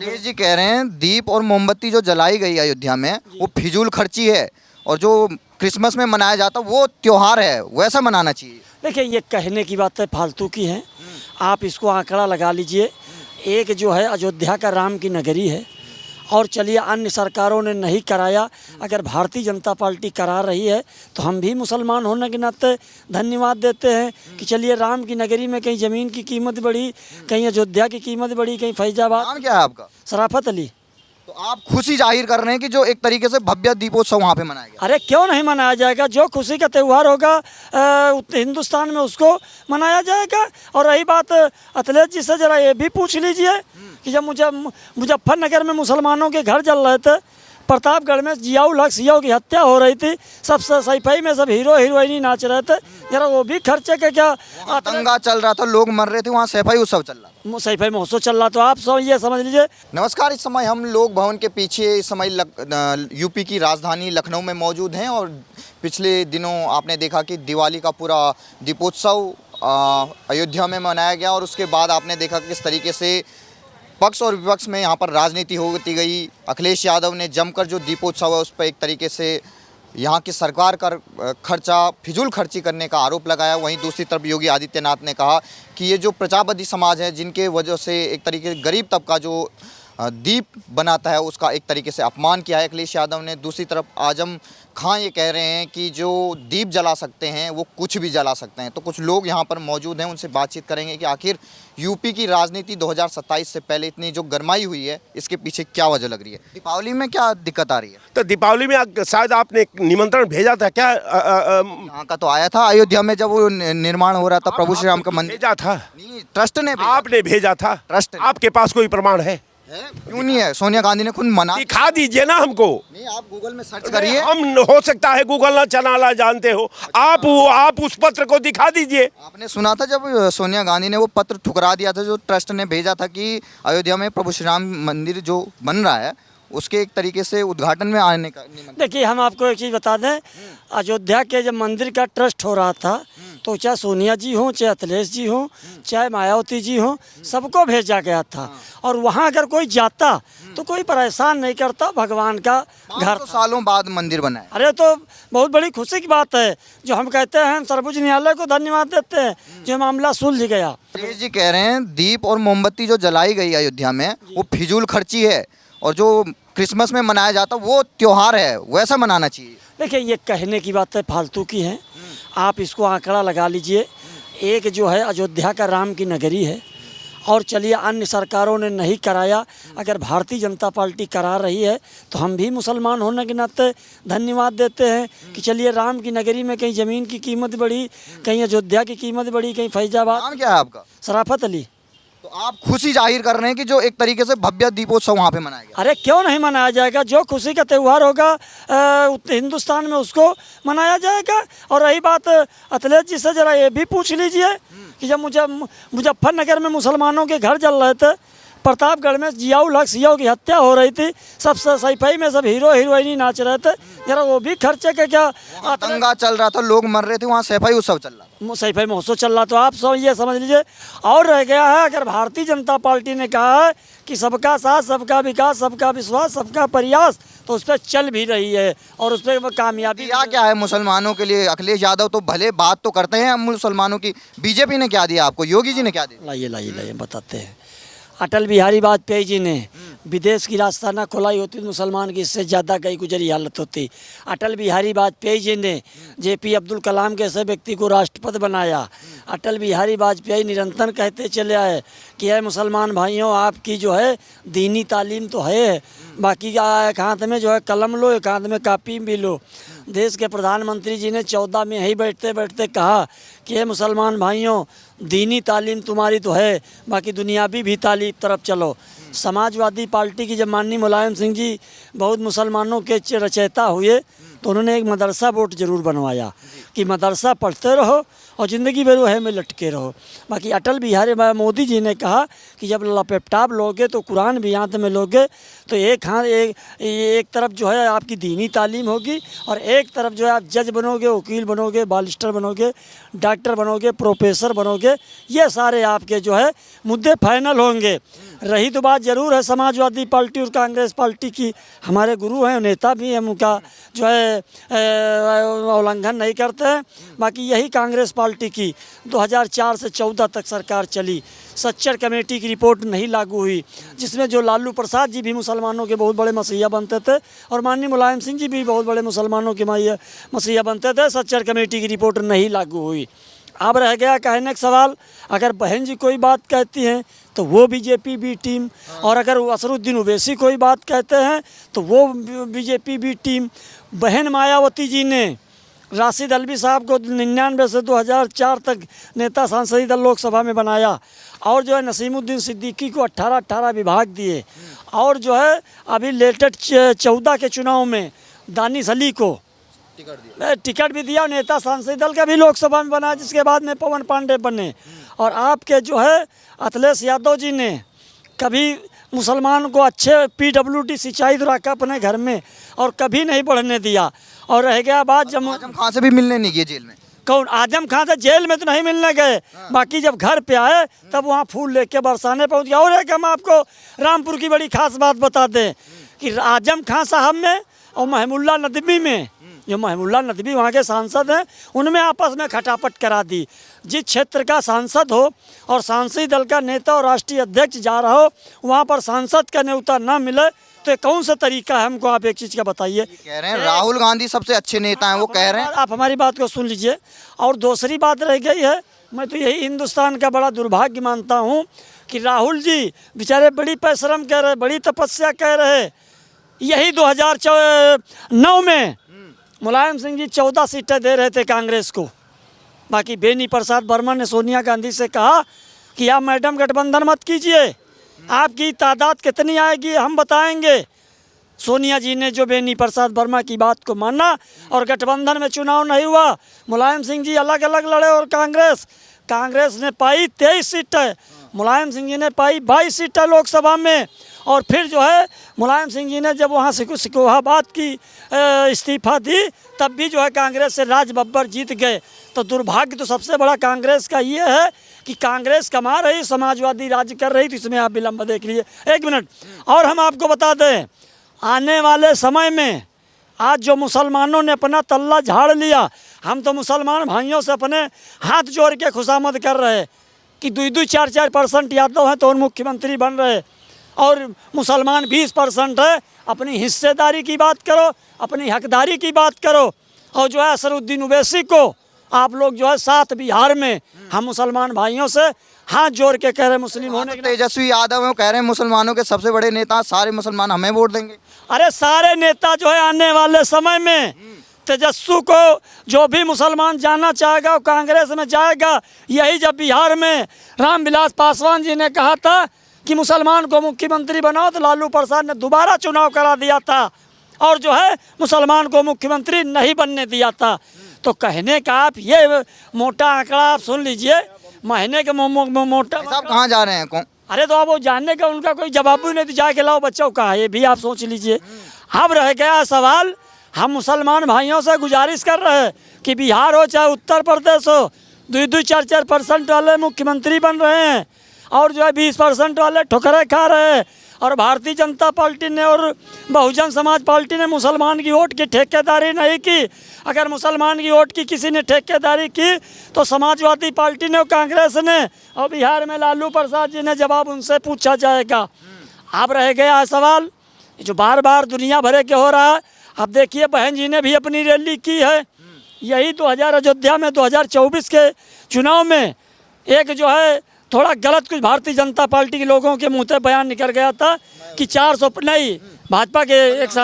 तेज जी कह रहे हैं दीप और मोमबत्ती जो जलाई गई अयोध्या में वो फिजूल खर्ची है और जो क्रिसमस में मनाया जाता वो त्योहार है वैसा मनाना चाहिए। देखिए ये कहने की बातें फालतू की हैं। आप इसको आंकड़ा लगा लीजिए। एक जो है अयोध्या का राम की नगरी है और चलिए अन्य सरकारों ने नहीं कराया, अगर भारतीय जनता पार्टी करा रही है तो हम भी मुसलमान होने के नाते धन्यवाद देते हैं कि चलिए राम की नगरी में कहीं ज़मीन की कीमत बढ़ी, कहीं अयोध्या की कीमत बढ़ी, कहीं फैजाबाद। नाम क्या है आपका? शराफत अली। तो आप खुशी जाहिर कर रहे हैं कि जो एक तरीके से भव्य दीपोत्सव वहाँ पे मनाया गया। अरे क्यों नहीं मनाया जाएगा? जो खुशी का त्यौहार होगा हिंदुस्तान में उसको मनाया जाएगा। और रही बात अखिलेश जी से ज़रा ये भी पूछ लीजिए कि जब मुजफ्फरनगर में मुसलमानों के घर जल रहे थे, प्रतापगढ़ में जियाउल हक सियाओं की हत्या हो रही थी, सब सैफई में सब हीरो हीरोइनी नाच रहे थे, जरा वो भी खर्चे के क्या दंगा चल रहा था, लोग मर रहे थे, वहाँ सैफई उत्सव चल रहा था, सैफई महोत्सव चल रहा। तो आप सब ये समझ लीजिए। नमस्कार, इस समय हम लोग भवन के पीछे इस समय यूपी की राजधानी लखनऊ में मौजूद हैं और पिछले दिनों आपने देखा कि दिवाली का पूरा दीपोत्सव अयोध्या में मनाया गया और उसके बाद आपने देखा कि किस तरीके से पक्ष और विपक्ष में यहाँ पर राजनीति होती गई। अखिलेश यादव ने जमकर जो दीपोत्सव है उस पर एक तरीके से यहाँ की सरकार का खर्चा फिजूल खर्ची करने का आरोप लगाया। वहीं दूसरी तरफ योगी आदित्यनाथ ने कहा कि ये जो प्रजापति समाज है जिनके वजह से एक तरीके से गरीब तबका जो दीप बनाता है उसका एक तरीके से अपमान किया है अखिलेश यादव ने। दूसरी तरफ आजम खां ये कह रहे हैं कि जो दीप जला सकते हैं वो कुछ भी जला सकते हैं। तो कुछ लोग यहाँ पर मौजूद हैं, उनसे बातचीत करेंगे कि आखिर यूपी की राजनीति 2027 से पहले इतनी जो गरमाई हुई है इसके पीछे क्या वजह लग रही है। दीपावली में क्या दिक्कत आ रही है? तो दीपावली में शायद आपने निमंत्रण भेजा था क्या? यहाँ का तो आया था अयोध्या में जब वो निर्माण हो रहा था प्रभु श्री राम का मंदिर। भेजा था? नहीं, ट्रस्ट ने आपने भेजा था? ट्रस्ट आपके पास कोई प्रमाण है? क्यों नहीं है? सोनिया गांधी ने खुद मना। दिखा दीजिए ना हमको। नहीं, आप गूगल में सर्च करिए। हम हो सकता है गूगल ना चलाना जानते हो, आप उस पत्र को दिखा दीजिए। आपने सुना था जब सोनिया गांधी ने वो पत्र ठुकरा दिया था जो ट्रस्ट ने भेजा था कि अयोध्या में प्रभु श्री राम मंदिर जो बन रहा है उसके एक तरीके से उद्घाटन में आने का। देखिए हम आपको एक चीज़ बता दें, अयोध्या के जब मंदिर का ट्रस्ट हो रहा था तो चाहे सोनिया जी हों, चाहे अखिलेश जी हों, चाहे मायावती जी हों, सबको भेजा गया था। और वहाँ अगर कोई जाता तो कोई परेशान नहीं करता, भगवान का घर। 500 सालों बाद मंदिर बना है। अरे तो बहुत बड़ी खुशी की बात है। जो हम कहते हैं, हम सर्वोच्च न्यायालय को धन्यवाद देते हैं जो मामला सुलझ गया। तेज जी कह रहे हैं दीप और मोमबत्ती जो जलाई गई अयोध्या में वो फिजूल खर्ची है और जो क्रिसमस में मनाया जाता वो त्योहार है वैसा मनाना चाहिए। देखिए ये कहने की बातें फालतू की हैं। आप इसको आंकड़ा लगा लीजिए। एक जो है अयोध्या का राम की नगरी है और चलिए अन्य सरकारों ने नहीं कराया, अगर भारतीय जनता पार्टी करा रही है तो हम भी मुसलमान होने के नाते धन्यवाद देते हैं कि चलिए राम की नगरी में कहीं ज़मीन की कीमत बढ़ी, कहीं अयोध्या की कीमत बढ़ी, कहीं फैजाबाद। नाम क्या है आपका? शराफत अली। तो आप खुशी जाहिर कर रहे हैं कि जो एक तरीके से भव्य दीपोत्सव वहाँ पे मनाया गया। अरे क्यों नहीं मनाया जाएगा? जो खुशी का त्यौहार होगा हिंदुस्तान में उसको मनाया जाएगा। और रही बात अखिलेश जी से ज़रा ये भी पूछ लीजिए कि जब मुजफ्फरनगर में मुसलमानों के घर जल रहे थे, प्रतापगढ़ में जियाउल हक सियाओं की हत्या हो रही थी, सब सैफई में सब हीरो हीरोइनी नाच रहे थे, जरा वो भी खर्चे के क्या दंगा चल रहा था, लोग मर रहे थे, वहाँ सैफई उत्सव चल रहा था, सैफई महोत्सव चल रहा। तो आप सब ये समझ लीजिए। और रह गया है, अगर भारतीय जनता पार्टी ने कहा है कि सबका साथ, सबका विकास, सबका विश्वास, सबका प्रयास, तो उस पर चल भी रही है और उस पर कामयाबी क्या है मुसलमानों के लिए। अखिलेश यादव तो भले बात तो करते हैं मुसलमानों की, बीजेपी ने क्या दिया आपको, योगी जी ने क्या दिया? लाइए बताते हैं। अटल बिहारी वाजपेयी जी ने विदेश की रास्ता ना खुलाई होती मुसलमान की इससे ज़्यादा कई गुजरी हालत होती। अटल बिहारी वाजपेयी जी ने जेपी अब्दुल कलाम के ऐसे व्यक्ति को राष्ट्रपति बनाया। अटल बिहारी वाजपेयी निरंतर कहते चले आए कि है मुसलमान भाइयों, आपकी जो है दीनी तालीम तो है, बाकी एक हाथ में जो है कलम लो, एक हाथ में कापी भी लो। देश के प्रधानमंत्री जी ने 14 में यही बैठते बैठते कहा कि है मुसलमान भाइयों, दीनी तालीम तुम्हारी तो है, बाकी दुनियावी भी तालीम तरफ चलो। समाजवादी पार्टी की जब माननीय मुलायम सिंह जी बहुत मुसलमानों के रचयिता हुए तो उन्होंने एक मदरसा बोर्ड ज़रूर बनवाया कि मदरसा पढ़ते रहो और ज़िंदगी भर वह में लटके रहो। बाकी अटल बिहारी मोदी जी ने कहा कि जब लैपटॉप लोगे तो कुरान भी हाथ में लोगे तो एक तरफ जो है आपकी दीनी तालीम होगी और एक तरफ जो है आप जज बनोगे, वकील बनोगे, बालिस्टर बनोगे, डॉक्टर बनोगे, प्रोफेसर बनोगे। ये सारे आपके जो है मुद्दे फाइनल होंगे। रही तो बात ज़रूर है समाजवादी पार्टी और कांग्रेस पार्टी की, हमारे गुरु हैं, नेता भी हैं, उनका जो है उल्लंघन नहीं करते हैं। बाकी यही कांग्रेस पार्टी की 2004 से 14 तक सरकार चली, सच्चर कमेटी की रिपोर्ट नहीं लागू हुई, जिसमें जो लालू प्रसाद जी भी मुसलमानों के बहुत बड़े मसीहा बनते थे और माननीय मुलायम सिंह जी भी बहुत बड़े मुसलमानों के मसीहा बनते थे। सच्चर कमेटी की रिपोर्ट नहीं लागू हुई। अब रह गया कहने का सवाल, अगर बहन जी कोई बात कहती हैं तो वो बीजेपी बी टीम, और अगर असरुद्दीन ओवैसी कोई बात कहते हैं तो वो बीजेपी बी टीम। बहन मायावती जी ने राशिद अल्वी साहब को 99 से 2004 तक नेता सांसदीय दल लोकसभा में बनाया और जो है नसीमुद्दीन सिद्दीकी को 18 विभाग दिए और जो है अभी लेटेस्ट 14 के चुनाव में दानिश अली को टिकट भी दिया और नेता सांसदीय दल का भी लोकसभा में बना, जिसके बाद में पवन पांडे बने। और आपके जो है अखिलेश यादव जी ने कभी मुसलमान को अच्छे PWD सिंचाई तो रखा अपने घर में और कभी नहीं बढ़ने दिया। और रह गया बात जब आजम खान से भी मिलने नहीं गए जेल में। कौन? आजम खान से जेल में तो नहीं मिलने गए, बाकी जब घर पे आए तब वहाँ फूल लेके बरसाने पहुँच गया। और एक हम आपको रामपुर की बड़ी खास बात बता दें कि आजम खान साहब में और महमुल्ला नदवी में, जो महमुल्ला नदवी वहाँ के सांसद हैं, उनमें आपस में खटापट करा दी। जिस क्षेत्र का सांसद हो और सांसदीय दल का नेता और राष्ट्रीय अध्यक्ष जा रहा हो, वहाँ पर सांसद का न्योता ना मिले तो कौन सा तरीका है? हमको आप एक चीज़ का बताइए। कह रहे हैं राहुल गांधी सबसे अच्छे नेता हैं, वो कह रहे हैं। आप हमारी बात को सुन लीजिए। और दूसरी बात रह गई है, मैं तो यही हिंदुस्तान का बड़ा दुर्भाग्य मानता हूँ कि राहुल जी बेचारे बड़ी परिश्रम कर रहे, बड़ी तपस्या कर रहे। यही 2009 में मुलायम सिंह जी 14 सीटें दे रहे थे कांग्रेस को। बाकी बेनी प्रसाद वर्मा ने सोनिया गांधी से कहा कि आप मैडम गठबंधन मत कीजिए, आपकी तादाद कितनी आएगी हम बताएंगे। सोनिया जी ने जो बेनी प्रसाद वर्मा की बात को माना और गठबंधन में चुनाव नहीं हुआ, मुलायम सिंह जी अलग अलग लड़े और कांग्रेस ने पाई 23 सीटें, मुलायम सिंह जी ने पाई 22 सीटें लोकसभा में। और फिर जो है मुलायम सिंह जी ने जब वहाँ से सिकोहाबाद की इस्तीफा दी तब भी जो है कांग्रेस से राज बब्बर जीत गए। तो दुर्भाग्य तो सबसे बड़ा कांग्रेस का ये है कि कांग्रेस कमा रही, समाजवादी राज्य कर रही। तो इसमें आप विलम्ब देख लीजिए। एक मिनट और हम आपको बता दें, आने वाले समय में आज जो मुसलमानों ने अपना तल्ला झाड़ लिया, हम तो मुसलमान भाइयों से अपने हाथ जोड़ के खुशामद कर रहे कि 2-2, 4-4% यादव हैं तो और मुख्यमंत्री बन रहे और मुसलमान 20% है। अपनी हिस्सेदारी की बात करो, अपनी हकदारी की बात करो। और जो है असरुद्दीन ओवैसी को आप लोग जो है 7 बिहार में हम मुसलमान भाइयों से हाथ जोड़ के कह रहे मुस्लिम होने के। तेजस्वी यादव हैं, कह रहे हैं मुसलमानों के सबसे बड़े नेता, सारे मुसलमान हमें वोट देंगे। अरे सारे नेता जो है आने वाले समय में तेजस्वी को जो भी मुसलमान जाना चाहेगा वो कांग्रेस में जाएगा। यही जब बिहार में रामविलास पासवान जी ने कहा था कि मुसलमान को मुख्यमंत्री बनाओ तो लालू प्रसाद ने दोबारा चुनाव करा दिया था और जो है मुसलमान को मुख्यमंत्री नहीं बनने दिया था। तो कहने का आप ये मोटा आंकड़ा आप सुन लीजिए, महीने के मोटा। साहब कहाँ जा रहे हैं? कौन? अरे तो अब वो जानने का उनका कोई जवाब भी नहीं, तो जाके लाओ बच्चों का, ये भी आप सोच लीजिए। अब रह गया सवाल, हम मुसलमान भाइयों से गुजारिश कर रहे हैं कि बिहार हो चाहे उत्तर प्रदेश हो, 2-2, 4-4% वाले मुख्यमंत्री बन रहे हैं और जो है 20% वाले ठुकरे खा रहे हैं। और भारतीय जनता पार्टी ने और बहुजन समाज पार्टी ने मुसलमान की वोट की ठेकेदारी नहीं की। अगर मुसलमान की वोट की किसी ने ठेकेदारी की तो समाजवादी पार्टी ने और कांग्रेस ने, और बिहार में लालू प्रसाद जी ने जवाब उनसे पूछा जाएगा। अब रह गया सवाल जो बार बार दुनिया भरे के हो रहा है। अब देखिए बहन जी ने भी अपनी रैली की है। यही 2000 अयोध्या में 2024 के चुनाव में एक जो है थोड़ा गलत कुछ भारतीय जनता पार्टी के लोगों के मुँह से बयान निकल गया था कि 400 नहीं, भाजपा के एक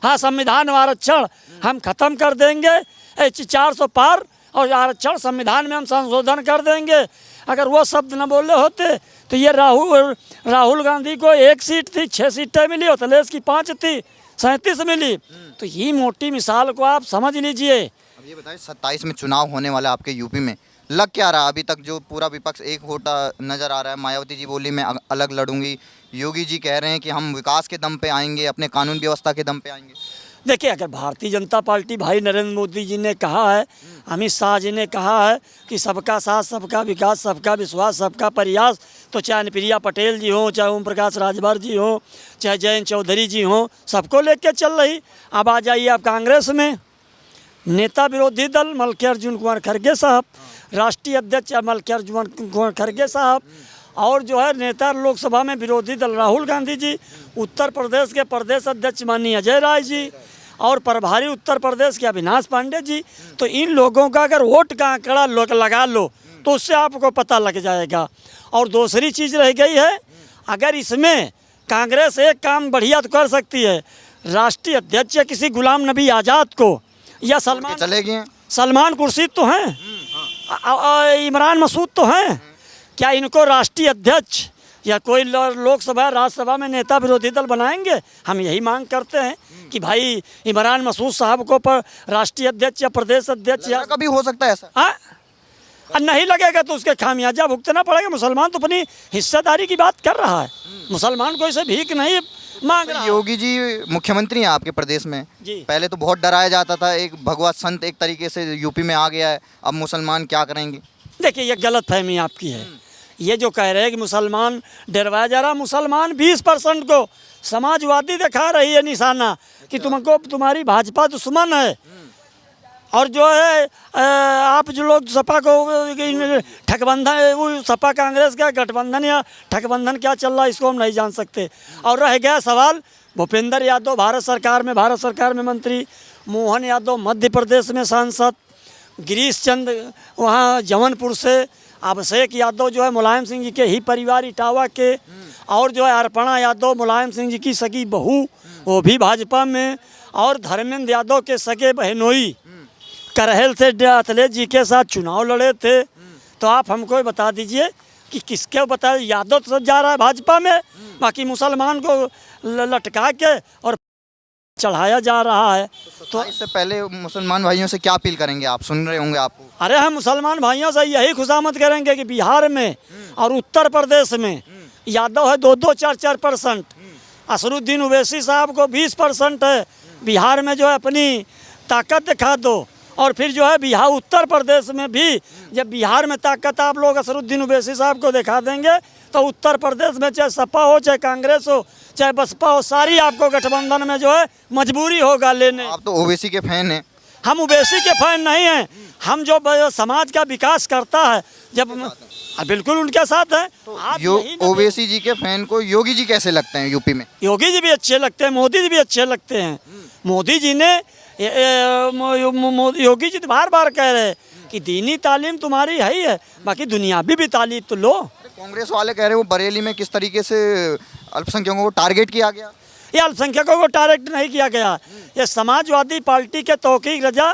हाँ संविधान आरक्षण हम ख़त्म कर देंगे, 400 पार और आरक्षण संविधान में हम संशोधन कर देंगे। अगर वो शब्द न बोले होते तो ये राहुल गांधी को 1 सीट थी, 6 सीटें मिली, अखिलेश की 5 थी, 37 मिली। तो ये मोटी मिसाल को आप समझ लीजिए। अब ये बताइए 27 में चुनाव होने वाला आपके यूपी में, लग क्या रहा अभी तक जो पूरा विपक्ष एक होता नजर आ रहा है? मायावती जी बोली मैं अलग लड़ूंगी, योगी जी कह रहे हैं कि हम विकास के दम पे आएंगे, अपने कानून व्यवस्था के दम पे आएंगे। देखिए, अगर भारतीय जनता पार्टी भाई नरेंद्र मोदी जी ने कहा है, अमित शाह जी ने कहा है कि सबका साथ, सबका विकास, सबका विश्वास, सबका प्रयास, तो चाहे अनुप्रिया पटेल जी हों, चाहे ओम प्रकाश राजभर जी हों, चाहे जयंत चौधरी जी हों, सबको लेके चल रही। अब आ जाइए आप कांग्रेस में, नेता विरोधी दल मल्लिकार्जुन कुमार खड़गे साहब, राष्ट्रीय अध्यक्ष मल्लिकार्जुन कुमार खड़गे साहब, और जो है नेता लोकसभा में विरोधी दल राहुल गांधी जी, उत्तर प्रदेश के प्रदेश अध्यक्ष माननीय अजय राय जी, और प्रभारी उत्तर प्रदेश के अविनाश पांडे जी। तो इन लोगों का अगर वोट का आंकड़ा लगा लो तो उससे आपको पता लग जाएगा। और दूसरी चीज़ रह गई है, अगर इसमें कांग्रेस एक काम बढ़िया तो कर सकती है, राष्ट्रीय अध्यक्ष किसी गुलाम नबी आज़ाद को या सलमान खुर्शीद तो हैं, इमरान मसूद तो हैं, क्या इनको राष्ट्रीय अध्यक्ष या कोई लोकसभा राज्यसभा में नेता विरोधी दल बनाएंगे? हम यही मांग करते हैं कि भाई इमरान मसूद साहब को पर राष्ट्रीय अध्यक्ष या प्रदेश अध्यक्ष या कभी हो सकता है ऐसा? हाँ, नहीं लगेगा तो उसके खामियाजा भुगतना पड़ेगा। मुसलमान तो अपनी हिस्सेदारी की बात कर रहा है, मुसलमान को इसे भीख नहीं मांग रहा। योगी जी मुख्यमंत्री हैं आपके प्रदेश में जी। पहले तो बहुत डराया जाता था, एक भगवा संत एक तरीके से यूपी में आ गया है, अब मुसलमान क्या करेंगे? देखिए, ये गलत फहमी आपकी है। ये जो कह रहे हैं कि मुसलमान डरवाया जा रहा, मुसलमान 20% को समाजवादी दिखा रही है निशाना कि तुमको तुम्हारी भाजपा दुश्मन है। और जो है आप जो लोग सपा को ठगबंधन, वो सपा कांग्रेस का गठबंधन या ठगबंधन क्या चल रहा है इसको हम नहीं जान सकते। और रह गया सवाल भूपेंद्र यादव भारत सरकार में मंत्री, मोहन यादव मध्य प्रदेश में सांसद, गिरीश चंद वहाँ जौनपुर से, अभिषेक यादव जो है मुलायम सिंह जी के ही परिवार इटावा के, और जो है अर्पणा यादव मुलायम सिंह जी की सगी बहू, वो भी भाजपा में, और धर्मेंद्र यादव के सगे बहनोई करहल से अखिलेश जी के साथ चुनाव लड़े थे। तो आप हमको बता दीजिए कि किसके बताए, यादव तो जा रहा है भाजपा में, बाकी मुसलमान को लटका के और चढ़ाया जा रहा है। तो इससे पहले मुसलमान भाइयों से क्या अपील करेंगे? आप सुन रहे होंगे आपको। अरे हम मुसलमान भाइयों से यही खुशामद करेंगे कि बिहार में और उत्तर प्रदेश में यादव है 2-2, 4-4%, असरुद्दीन ओवैसी साहब को 20% है। बिहार में जो है अपनी ताकत दिखा दो, और फिर जो है बिहार उत्तर प्रदेश में भी जब बिहार में ताकत आप लोग असरुद्दीन ओवैसी साहब को दिखा देंगे तो उत्तर प्रदेश में चाहे सपा हो, चाहे कांग्रेस हो, चाहे बसपा हो, सारी आपको गठबंधन में जो है मजबूरी होगा लेने। आप तो ओवैसी के फैन हैं। हम ओवैसी के फैन नहीं हैं, हम जो समाज का विकास करता है जब बिल्कुल उनके साथ हैं। तो ओवैसी जी के फैन को योगी जी कैसे लगते हैं यूपी में? योगी जी भी अच्छे लगते हैं, मोदी जी भी अच्छे लगते हैं। मोदी जी ने योगी जी तो बार बार कह रहे हैं कि दीनी तालीम तुम्हारी है ही है, बाकी दुनियावी भी तालीम तो लो। कांग्रेस वाले कह रहे हैं वो बरेली में किस तरीके से अल्पसंख्यकों को टारगेट किया गया। ये अल्पसंख्यकों को टारगेट नहीं किया गया, ये समाजवादी पार्टी के तौकीक रजा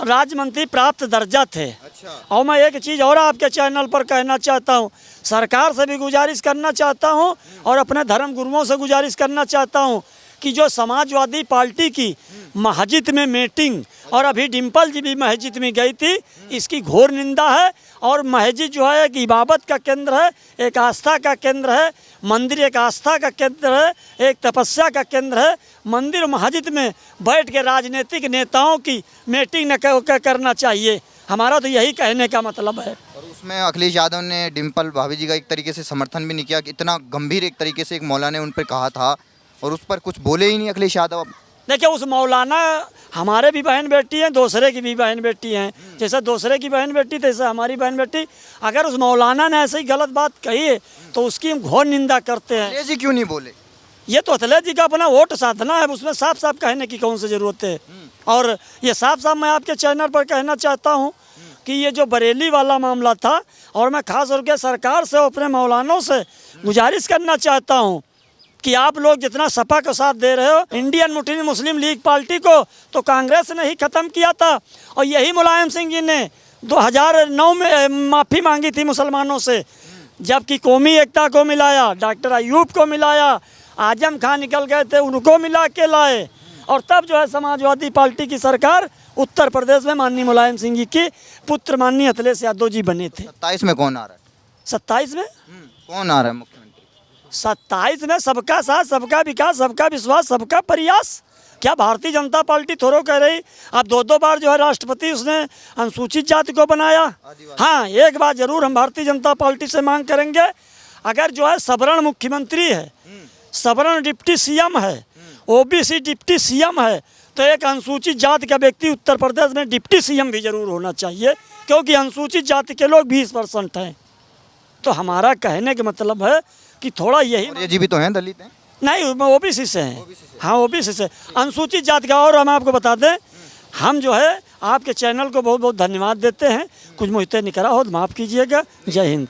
राज्य मंत्री प्राप्त दर्जा थे। अच्छा। और मैं एक चीज़ और आपके चैनल पर कहना चाहता हूँ, सरकार से भी गुजारिश करना चाहता हूँ और अपने धर्म गुरुओं से गुजारिश करना चाहता हूँ कि जो समाजवादी पार्टी की मस्जिद में मीटिंग, और अभी डिम्पल जी भी मस्जिद में गई थी, इसकी घोर निंदा है। और मस्जिद जो है एक इबादत का केंद्र है, एक आस्था का केंद्र है, मंदिर एक आस्था का केंद्र है, एक तपस्या का केंद्र है। मंदिर और मस्जिद में बैठ के राजनीतिक नेताओं की मीटिंग न करना चाहिए, हमारा तो यही कहने का मतलब है। और उसमें अखिलेश यादव ने डिम्पल भाभी जी का एक तरीके से समर्थन भी नहीं किया कि इतना गंभीर एक तरीके से एक मौलाना ने उन पर कहा था और उस पर कुछ बोले ही नहीं अखिलेश यादव। देखिए, उस मौलाना हमारे भी बहन बेटी हैं, दूसरे की भी बहन बेटी हैं, जैसे दूसरे की बहन बेटी तैसे हमारी बहन बेटी। अगर उस मौलाना ने ऐसे ही गलत बात कही है तो उसकी हम घोर निंदा करते हैं। अखिलेश जी क्यों नहीं बोले? ये तो अखिलेश जी का अपना वोट साधना है, उसमें साफ साफ कहने की कौन सी ज़रूरत है। और ये साफ साफ मैं आपके चैनल पर कहना चाहता हूँ कि ये जो बरेली वाला मामला था, और मैं खास तौर के सरकार से अपने मौलानों से गुजारिश करना चाहता हूँ कि आप लोग जितना सपा को साथ दे रहे हो इंडियन मुस्लिम लीग पार्टी को, तो कांग्रेस ने ही ख़त्म किया था। और यही मुलायम सिंह जी ने 2009 में माफ़ी मांगी थी मुसलमानों से, जबकि कौमी एकता को मिलाया, डॉक्टर अयूब को मिलाया, आजम खान निकल गए थे उनको मिला के लाए, और तब जो है समाजवादी पार्टी की सरकार उत्तर प्रदेश में माननीय मुलायम सिंह जी के पुत्र माननीय अखिलेश यादव जी बने थे। 27 में कौन आ रहा है? 27 में कौन आ रहा है मुख्यमंत्री? 27 में सबका साथ, सबका विकास, सबका विश्वास, सबका प्रयास। क्या भारतीय जनता पार्टी थोड़ो कह रही? अब 2-2 बार जो है राष्ट्रपति उसने अनुसूचित जाति को बनाया। हाँ, एक बात जरूर हम भारतीय जनता पार्टी से मांग करेंगे, अगर जो है सवर्ण मुख्यमंत्री है, सवर्ण डिप्टी सीएम है, ओबीसी डिप्टी सीएम है, तो एक अनुसूचित जाति का व्यक्ति उत्तर प्रदेश में डिप्टी सीएम भी जरूर होना चाहिए, क्योंकि अनुसूचित जाति के लोग 20% हैं। तो हमारा कहने का मतलब है कि थोड़ा यही, ये जी भी तो हैं, दलित हैं। नहीं ओबीसी से हैं। हाँ, ओबीसी से, अनुसूचित जाति का। और हम आपको बता दें, हम जो है आपके चैनल को बहुत बहुत धन्यवाद देते हैं। कुछ मुझसे निकला हो तो माफ़ कीजिएगा। जय हिंद।